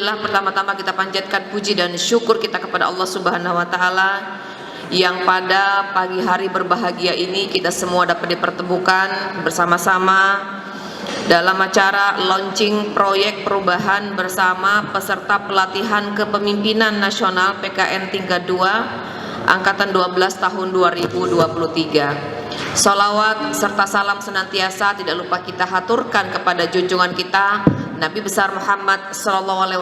Alhamdulillah, pertama-tama kita panjatkan puji dan syukur kita kepada Allah Subhanahu wa taala yang pada pagi hari berbahagia ini kita semua dapat dipertemukan bersama-sama dalam acara launching proyek perubahan bersama peserta pelatihan kepemimpinan nasional PKN tingkat 2 angkatan 12 tahun 2023. Salawat serta salam senantiasa tidak lupa kita haturkan kepada junjungan kita Nabi besar Muhammad SAW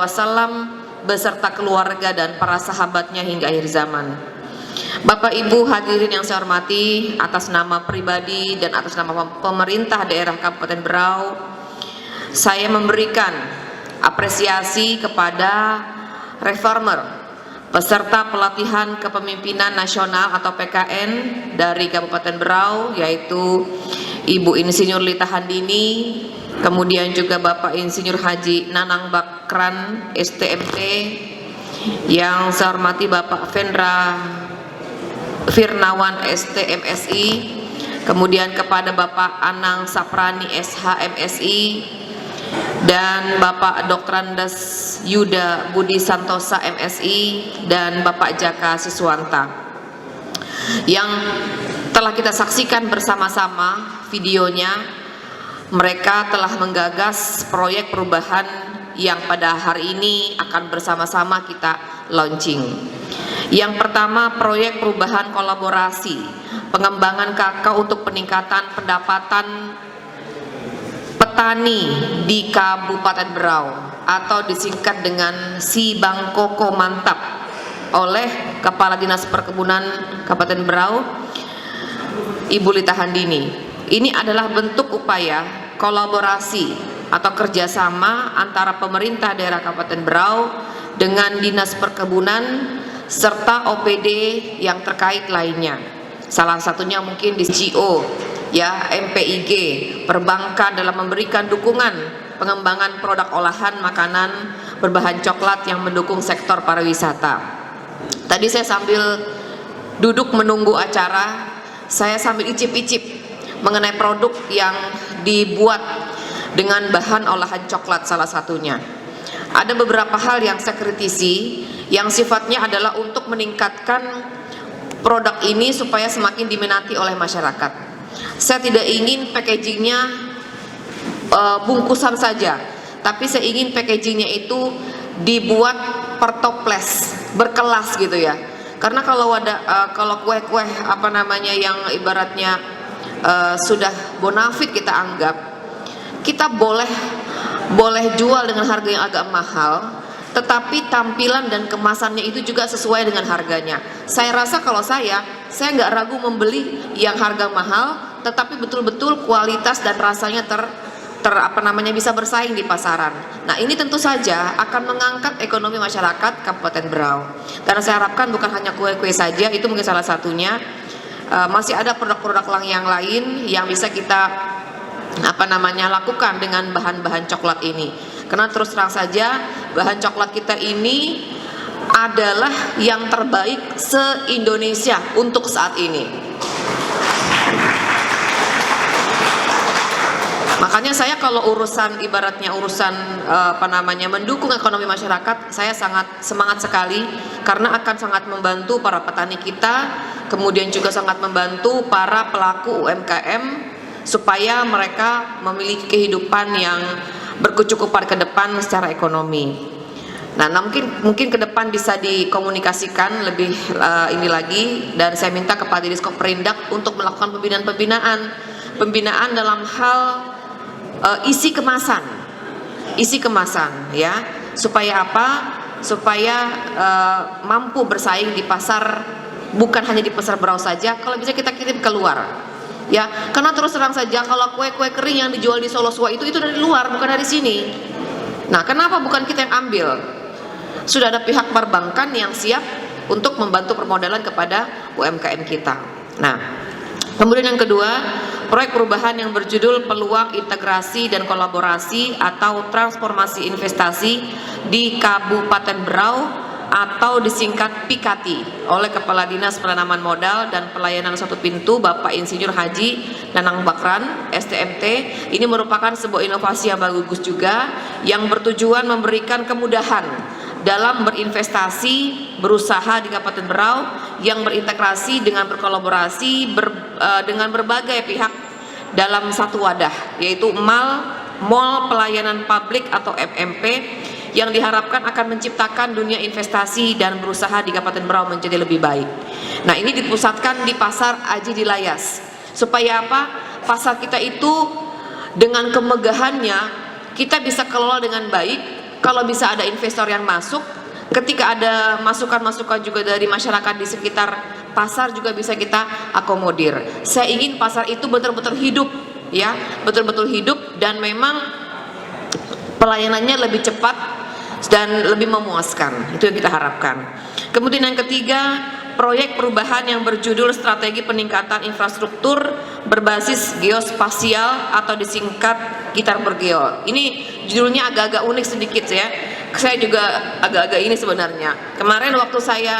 beserta keluarga dan para sahabatnya hingga akhir zaman. Bapak Ibu hadirin yang saya hormati, atas nama pribadi dan atas nama pemerintah daerah Kabupaten Berau, saya memberikan apresiasi kepada reformer peserta pelatihan kepemimpinan nasional atau PKN dari Kabupaten Berau, yaitu Ibu Insinyur Lita Handini, kemudian juga Bapak Insinyur Haji Nanang Bakran STMP, yang saya hormati Bapak Vendra Firnawan STMSI, kemudian kepada Bapak Anang Saprani SHMSI, dan Bapak Dr. Andes Yuda Budi Santosa MSI, dan Bapak Jaka Siswanta yang telah kita saksikan bersama-sama videonya. Mereka telah menggagas proyek perubahan yang pada hari ini akan bersama-sama kita launching. Yang pertama, proyek perubahan kolaborasi pengembangan kakao untuk peningkatan pendapatan petani di Kabupaten Berau atau disingkat dengan Si Bangkoko Mantap oleh Kepala Dinas Perkebunan Kabupaten Berau, Ibu Lita Handini. Ini adalah bentuk upaya kolaborasi atau kerjasama antara pemerintah daerah Kabupaten Berau dengan Dinas Perkebunan serta OPD yang terkait lainnya. Salah satunya mungkin di GO, ya, MPIG, perbankan dalam memberikan dukungan pengembangan produk olahan makanan berbahan coklat yang mendukung sektor pariwisata. Tadi saya sambil duduk menunggu acara, saya sambil icip-icip mengenai produk yang dibuat dengan bahan olahan coklat salah satunya. Ada beberapa hal yang saya kritisi yang sifatnya adalah untuk meningkatkan produk ini supaya semakin diminati oleh masyarakat. Saya tidak ingin packagingnya bungkusan saja, tapi saya ingin packagingnya itu dibuat per toples, berkelas gitu ya. Karena kalau ada kalau kue-kue apa namanya yang ibaratnya sudah bonafit kita anggap, kita boleh jual dengan harga yang agak mahal, tetapi tampilan dan kemasannya itu juga sesuai dengan harganya. Saya rasa kalau saya nggak ragu membeli yang harga mahal, tetapi betul-betul kualitas dan rasanya bisa bersaing di pasaran. Nah, ini tentu saja akan mengangkat ekonomi masyarakat Kabupaten Berau. Karena saya harapkan bukan hanya kue-kue saja, itu mungkin salah satunya. Masih ada produk-produk yang lain yang bisa kita lakukan dengan bahan-bahan coklat ini. Karena terus terang saja bahan coklat kita ini adalah yang terbaik se-Indonesia untuk saat ini. Makanya saya kalau urusan ibaratnya mendukung ekonomi masyarakat, saya sangat semangat sekali karena akan sangat membantu para petani kita, kemudian juga sangat membantu para pelaku UMKM supaya mereka memiliki kehidupan yang berkecukupan ke depan secara ekonomi. Nah, mungkin ke depan bisa dikomunikasikan lebih ini lagi, dan saya minta kepada Diskomperindak untuk melakukan pembinaan dalam hal isi kemasan ya, supaya apa? Supaya mampu bersaing di pasar, bukan hanya di pasar Berau saja, kalau bisa kita kirim keluar. Ya, karena terus terang saja kalau kue-kue kering yang dijual di Solo Sua itu dari luar, bukan dari sini. Nah, kenapa bukan kita yang ambil? Sudah ada pihak perbankan yang siap untuk membantu permodalan kepada UMKM kita. Nah, kemudian yang kedua, proyek perubahan yang berjudul Peluang Integrasi dan Kolaborasi atau Transformasi Investasi di Kabupaten Berau atau disingkat Pikati oleh Kepala Dinas Penanaman Modal dan Pelayanan Satu Pintu Bapak Insinyur Haji Nanang Bakran STMT. Ini merupakan sebuah inovasi yang bagus juga yang bertujuan memberikan kemudahan dalam berinvestasi, berusaha di Kabupaten Berau yang berintegrasi dengan berkolaborasi dengan berbagai pihak dalam satu wadah, yaitu Mall Pelayanan Publik atau MMP, yang diharapkan akan menciptakan dunia investasi dan berusaha di Kabupaten Berau menjadi lebih baik. Nah, ini dipusatkan di Pasar Aji di Layas. Supaya apa? Pasar kita itu dengan kemegahannya kita bisa kelola dengan baik. Kalau bisa ada investor yang masuk, ketika ada masukan-masukan juga dari masyarakat di sekitar pasar juga bisa kita akomodir. Saya ingin pasar itu betul-betul hidup, ya, betul-betul hidup dan memang pelayanannya lebih cepat dan lebih memuaskan. Itu yang kita harapkan. Kemudian yang ketiga, proyek perubahan yang berjudul Strategi Peningkatan Infrastruktur Berbasis Geospasial atau disingkat Gitar Bergeo. Ini judulnya agak-agak unik sedikit ya. Saya juga agak-agak ini sebenarnya. Kemarin waktu saya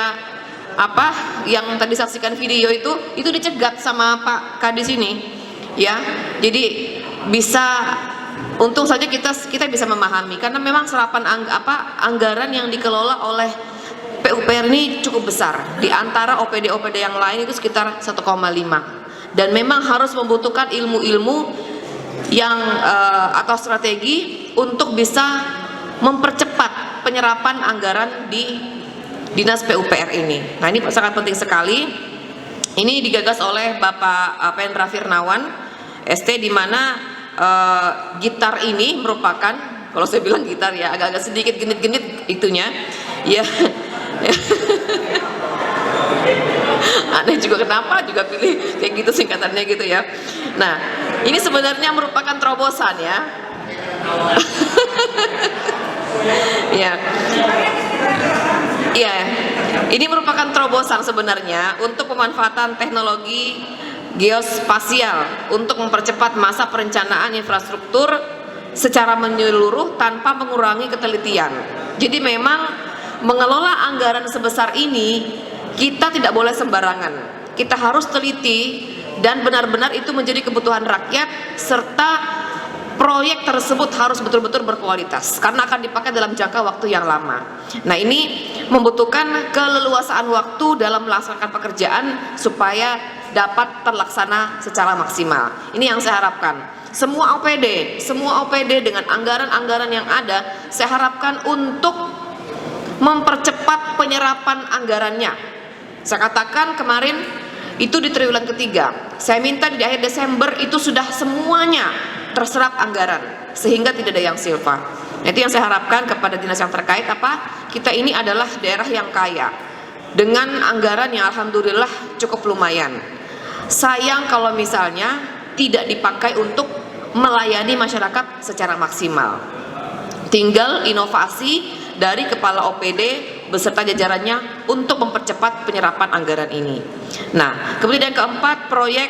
yang tadi saksikan video itu dicegat sama Pak Kadis ini, ya. Jadi bisa, untung saja kita bisa memahami karena memang serapan anggaran yang dikelola oleh PUPR ini cukup besar. Di antara OPD-OPD yang lain itu sekitar 1,5. Dan memang harus membutuhkan ilmu-ilmu yang atau strategi untuk bisa mempercepat penyerapan anggaran di Dinas PUPR ini. Nah, ini sangat penting sekali. Ini digagas oleh Bapak Pendra Firnawan ST, di mana gitar ini merupakan, kalau saya bilang gitar ya agak-agak sedikit genit-genit itunya ya. Aneh juga kenapa juga pilih kayak gitu singkatannya gitu ya. Nah, ini sebenarnya merupakan terobosan ya. Ya. Iya, ini merupakan terobosan sebenarnya untuk pemanfaatan teknologi geospasial untuk mempercepat masa perencanaan infrastruktur secara menyeluruh tanpa mengurangi ketelitian. Jadi memang mengelola anggaran sebesar ini kita tidak boleh sembarangan. Kita harus teliti dan benar-benar itu menjadi kebutuhan rakyat, serta proyek tersebut harus betul-betul berkualitas karena akan dipakai dalam jangka waktu yang lama. Nah, ini membutuhkan keleluasaan waktu dalam melaksanakan pekerjaan supaya dapat terlaksana secara maksimal. Ini yang saya harapkan. Semua OPD dengan anggaran-anggaran yang ada, saya harapkan untuk mempercepat penyerapan anggarannya. Saya katakan kemarin itu di triwulan ketiga, saya minta di akhir Desember itu sudah semuanya terserap anggaran sehingga tidak ada yang silva. Itu yang saya harapkan kepada dinas yang terkait. Kita ini adalah daerah yang kaya dengan anggaran yang alhamdulillah cukup lumayan. Sayang kalau misalnya tidak dipakai untuk melayani masyarakat secara maksimal. Tinggal inovasi dari kepala OPD beserta jajarannya untuk mempercepat penyerapan anggaran ini. Nah, kemudian yang keempat, proyek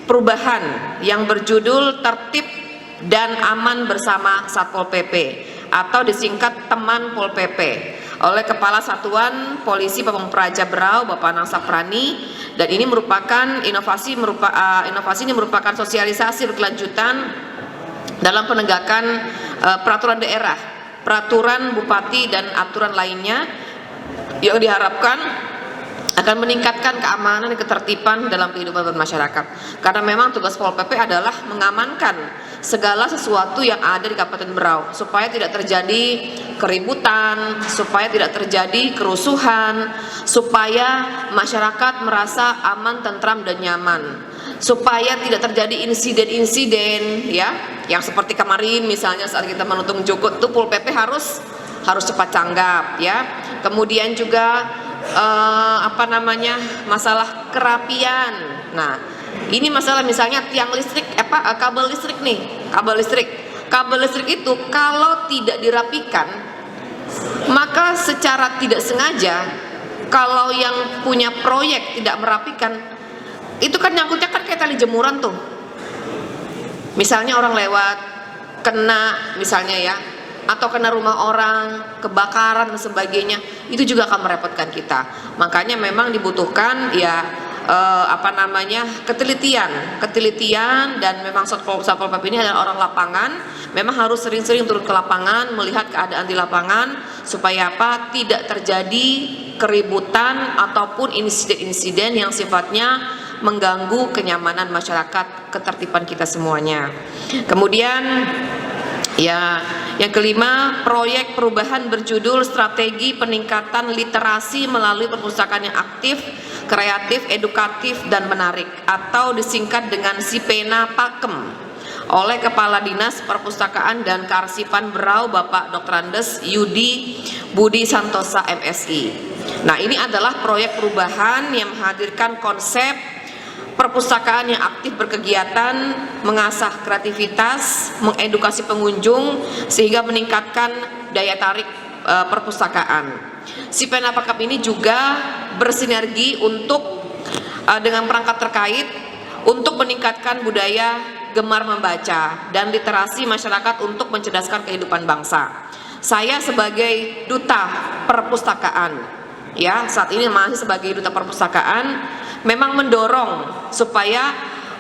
perubahan yang berjudul Tertib dan Aman Bersama Satpol PP atau disingkat Teman Pol PP oleh Kepala Satuan Polisi Pamung Praja Berau Bapak Anang Saprani. Dan ini merupakan inovasi ini merupakan sosialisasi berkelanjutan dalam penegakan peraturan daerah, peraturan bupati dan aturan lainnya yang diharapkan akan meningkatkan keamanan dan ketertiban dalam kehidupan masyarakat. Karena memang tugas Pol PP adalah mengamankan segala sesuatu yang ada di Kabupaten Berau supaya tidak terjadi keributan, supaya tidak terjadi kerusuhan, supaya masyarakat merasa aman, tentram dan nyaman, supaya tidak terjadi insiden-insiden ya, yang seperti kemarin misalnya saat kita menuntun Joko itu Pol PP harus cepat tanggap ya. Kemudian juga masalah kerapian. Nah, ini masalah misalnya tiang listrik, kabel listrik itu kalau tidak dirapikan, maka secara tidak sengaja kalau yang punya proyek tidak merapikan, itu kan nyangkutnya kan kayak tali jemuran tuh. Misalnya orang lewat kena misalnya ya, atau kena rumah orang, kebakaran dan sebagainya. itu juga akan merepotkan kita. Makanya memang dibutuhkan ya ketelitian dan memang Satpol PP ini adalah orang lapangan, memang harus sering-sering turun ke lapangan, melihat keadaan di lapangan supaya tidak terjadi keributan ataupun insiden-insiden yang sifatnya mengganggu kenyamanan masyarakat, ketertiban kita semuanya. Kemudian ya, yang kelima, proyek perubahan berjudul Strategi Peningkatan Literasi melalui Perpustakaan yang Aktif, Kreatif, Edukatif, dan Menarik, atau disingkat dengan SIPENA Pakem, oleh Kepala Dinas Perpustakaan dan Kearsipan Berau Bapak Dr. Andes Yudi Budi Santosa MSI. Nah, ini adalah proyek perubahan yang menghadirkan konsep perpustakaan yang aktif berkegiatan, mengasah kreativitas, mengedukasi pengunjung sehingga meningkatkan daya tarik perpustakaan. SIPENA Pakem ini juga bersinergi dengan perangkat terkait untuk meningkatkan budaya gemar membaca dan literasi masyarakat untuk mencerdaskan kehidupan bangsa. Saya sebagai duta perpustakaan, ya saat ini masih sebagai duta perpustakaan, memang mendorong supaya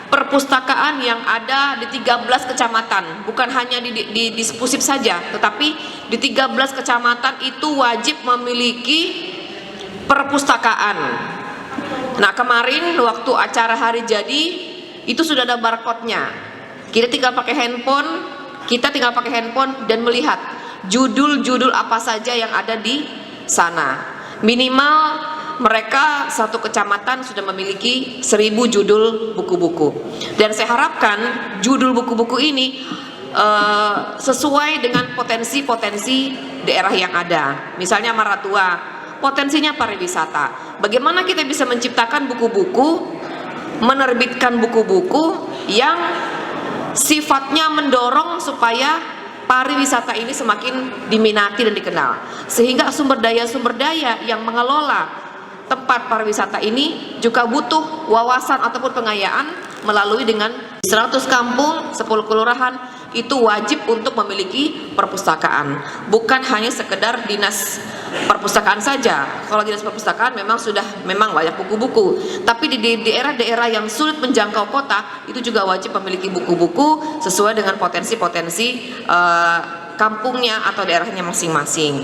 perpustakaan yang ada di 13 kecamatan, bukan hanya di Pusip saja, tetapi di 13 kecamatan itu wajib memiliki perpustakaan. Nah, kemarin waktu acara hari jadi itu sudah ada barcode-nya. Kita tinggal pakai handphone dan melihat judul-judul apa saja yang ada di sana. Minimal mereka satu kecamatan sudah memiliki 1000 judul buku-buku, dan saya harapkan judul buku-buku ini sesuai dengan potensi-potensi daerah yang ada. Misalnya Maratua, potensinya pariwisata. Bagaimana kita bisa menciptakan buku-buku, menerbitkan buku-buku yang sifatnya mendorong supaya pariwisata ini semakin diminati dan dikenal, sehingga sumber daya yang mengelola tempat pariwisata ini juga butuh wawasan ataupun pengayaan melalui dengan 100 kampung, 10 kelurahan itu wajib untuk memiliki perpustakaan, bukan hanya sekedar dinas perpustakaan saja. Kalau dinas perpustakaan memang banyak buku-buku, tapi di daerah-daerah yang sulit menjangkau kota itu juga wajib memiliki buku-buku sesuai dengan potensi-potensi kampungnya atau daerahnya masing-masing.